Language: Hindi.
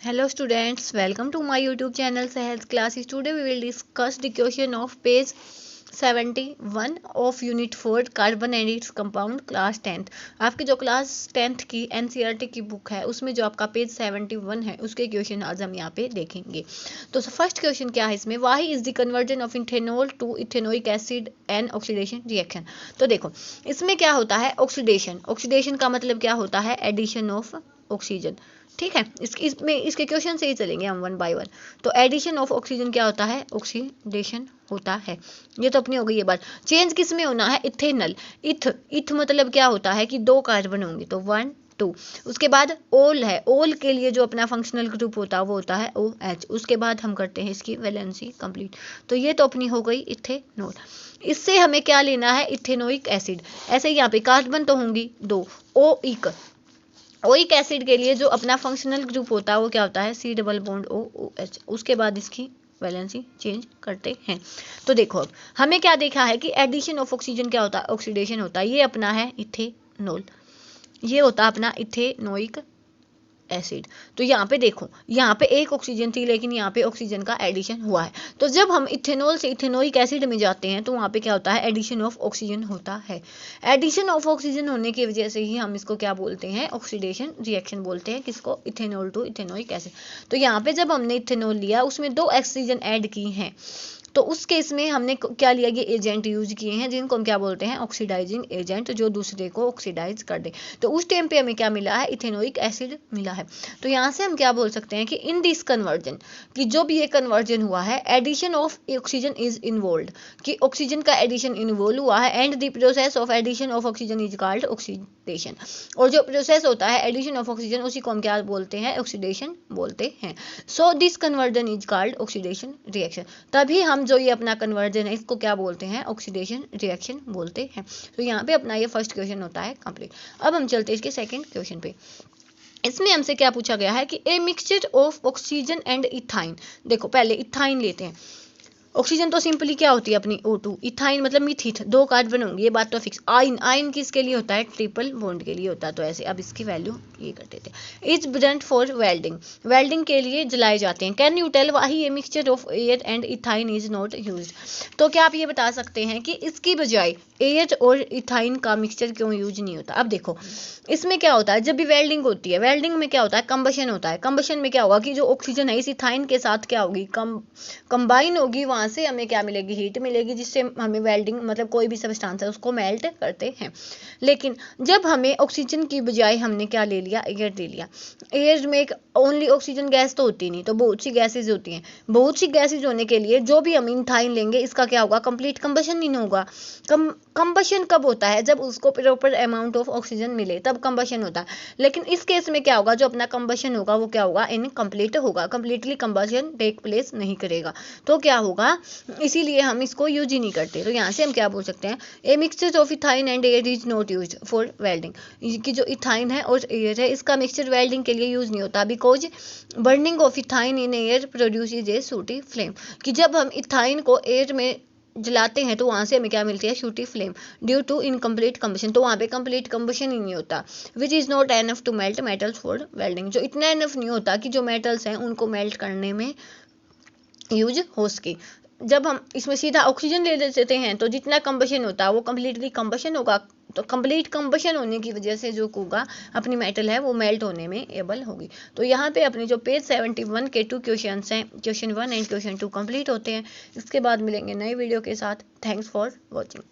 Hello students, welcome to my YouTube channel Sahel's Classes. Today we will discuss the question of page 71 of Unit 4 Carbon and its Compound Class 10th। आपकी जो क्लास 10th की NCERT की बुक है उसमें जो आपका पेज 71 है उसके क्वेश्चन आज हम यहाँ पे देखेंगे। तो फर्स्ट क्वेश्चन क्या है इसमें, why is the conversion of ethanol to ethanoic acid and oxidation reaction. तो देखो इसमें क्या होता है, ऑक्सीडेशन। ऑक्सीडेशन का मतलब क्या होता है, एडिशन ऑफ ऑक्सीजन। ठीक है, इसके क्वेश्चन से ही चलेंगे हम वन बाय वन। तो एडिशन ऑफ ऑक्सीजन क्या होता है, ऑक्सीडेशन होता है। ये तो अपनी हो गई ये बात। चेंज किस में होना है, इथेनल। इथ मतलब क्या होता है कि दो कार्बन होंगे तो 1 2। उसके बाद ओल है, ओल के लिए जो अपना फंक्शनल ग्रुप होता है वो होता है OH। उसके बाद हम करते हैं इसकी वैलेंसी कंप्लीट। तो ये तो अपनी हो गई इथेनॉल। इससे हमें क्या लेना है, इथेनोइक एसिड। ऐसे ही यहाँ पे कार्बन तो होंगी दो, ओइक एसिड के लिए जो अपना फंक्शनल ग्रुप होता है वो क्या होता है, C डबल बॉन्ड OH। उसके बाद इसकी वैलेंसी चेंज करते हैं। तो देखो अब हमें क्या देखा है कि एडिशन ऑफ ऑक्सीजन क्या होता है, ऑक्सीडेशन होता है। ये अपना है इथेनॉल, ये होता है अपना इथेनोइक एसिड। तो यहाँ पे देखो, यहाँ पे एक ऑक्सीजन थी लेकिन यहाँ पे ऑक्सीजन का एडिशन हुआ है। तो जब हम इथेनॉल से इथेनोइक एसिड में जाते हैं तो वहाँ पे क्या होता है, एडिशन ऑफ ऑक्सीजन होता है। एडिशन ऑफ ऑक्सीजन होने की वजह से ही हम इसको क्या बोलते हैं, ऑक्सीडेशन रिएक्शन बोलते हैं। किसको, इथेनॉल टू इथेनोइक एसिड। तो यहाँ पे जब हमने इथेनॉल लिया उसमें दो ऑक्सीजन ऐड की हैं, तो उस केस में हमने क्या लिया, ये एजेंट यूज किए हैं जिनको हम क्या बोलते हैं, ऑक्सीडाइजिंग एजेंट, जो दूसरे को ऑक्सीडाइज कर दे। तो उस टाइम पे हमें क्या मिला है, इथेनोइक एसिड मिला है। तो यहाँ से हम क्या बोल सकते हैं कि इन दिस कन्वर्जन, कि जो भी ये कन्वर्जन हुआ है, addition of oxygen is involve, कि ऑक्सीजन का एडिशन इन्वॉल्व हुआ है। And the process of addition of oxygen is called oxidation. और जो प्रोसेस होता है एडिशन ऑफ ऑक्सीजन उसी को हम क्या बोलते हैं, ऑक्सीडेशन बोलते हैं। So this conversion is called oxidation reaction. तभी हम जो ये अपना कन्वर्जन है इसको क्या बोलते हैं, ऑक्सीडेशन रिएक्शन बोलते हैं। तो यहाँ पे अपना ये फर्स्ट क्वेश्चन होता है कंप्लीट। अब हम चलते हैं इसके सेकंड क्वेश्चन पे। इसमें हमसे क्या पूछा गया है कि ए mixture of oxygen and ethyne. देखो पहले इथाइन लेते हैं। ऑक्सीजन तो सिंपली क्या होती है अपनी O2, इथाइन मतलब मिथित, दो कार्बन होंगे, ये बात तो फिक्स। आइन किसके लिए होता है, ट्रिपल बॉन्ड के लिए होता है। तो ऐसे अब इसकी वैल्यू ये कर देते हैं। इज ब्रेंट फॉर वेल्डिंग के लिए जलाए जाते हैं। Can you tell why a mixture of air and ethyne is not use. तो क्या आप ये बता सकते हैं कि इसकी बजाय एयर और इथाइन का मिक्सचर क्यों यूज नहीं होता। अब देखो इसमें क्या होता है, जब भी वेल्डिंग होती है, वेल्डिंग में क्या होता है, कंबशन होता है। कंबशन में क्या होगा कि जो ऑक्सीजन है इस इथाइन के साथ क्या होगी, कंबाइन होगी। वहां से हमें क्या मिलेगी, हीट मिलेगी, जिससे हमें वेल्डिंग मतलब कोई भी सब्सटेंस है उसको मेल्ट करते हैं। लेकिन जब हमें ऑक्सीजन की बजाय हमने क्या ले लिया, एयर ले लिया। एयर में एक ओनली ऑक्सीजन गैस तो होती नहीं, तो बहुत सी गैसेज होती हैं। बहुत सी गैसेज होने के लिए जो भी हम इथाइन लेंगे इसका क्या होगा, कंप्लीट कंबशन नहीं होगा। कंबशन कब होता है, जब उसको प्रॉपर अमाउंट ऑफ ऑक्सीजन मिले तब कंबशन होता है। लेकिन इस केस में क्या होगा, जो अपना कंबशन होगा वो क्या होगा, इनकम्प्लीट होगा, कंप्लीटली कंबशन टेक प्लेस नहीं करेगा। तो क्या होगा, इसीलिए हम इसको यूज ही नहीं करते। तो यहाँ से हम क्या बोल सकते हैं, ए mixture of ethyne and air is not use for welding. कि जो इथाइन है और एयर है इसका मिक्सचर वेल्डिंग के लिए यूज नहीं होता, because burning of ethyne in air produce a sooty flame. कि जब हम इथाइन को एयर में जलाते हैं तो वहां से हमें क्या मिलती है, sooty flame, due to incomplete combustion. तो वहां पे कंप्लीट कंबशन ही नहीं होता। Which is not enough to melt metals for welding, जो इतना एनफ नहीं होता कि जो मेटल्स हैं उनको मेल्ट करने में यूज हो सके। जब हम इसमें सीधा ऑक्सीजन ले लेते हैं तो जितना कंबशन होता है वो कंप्लीटली कंबशन होगा। तो कंप्लीट कंबशन होने की वजह से जो होगा अपनी मेटल है वो मेल्ट होने में एबल होगी। तो यहाँ पे अपने जो पेज 71 के 2 क्वेश्चन हैं, क्वेश्चन 1 एंड क्वेश्चन 2 कंप्लीट होते हैं। इसके बाद मिलेंगे नए वीडियो के साथ। Thanks for watching.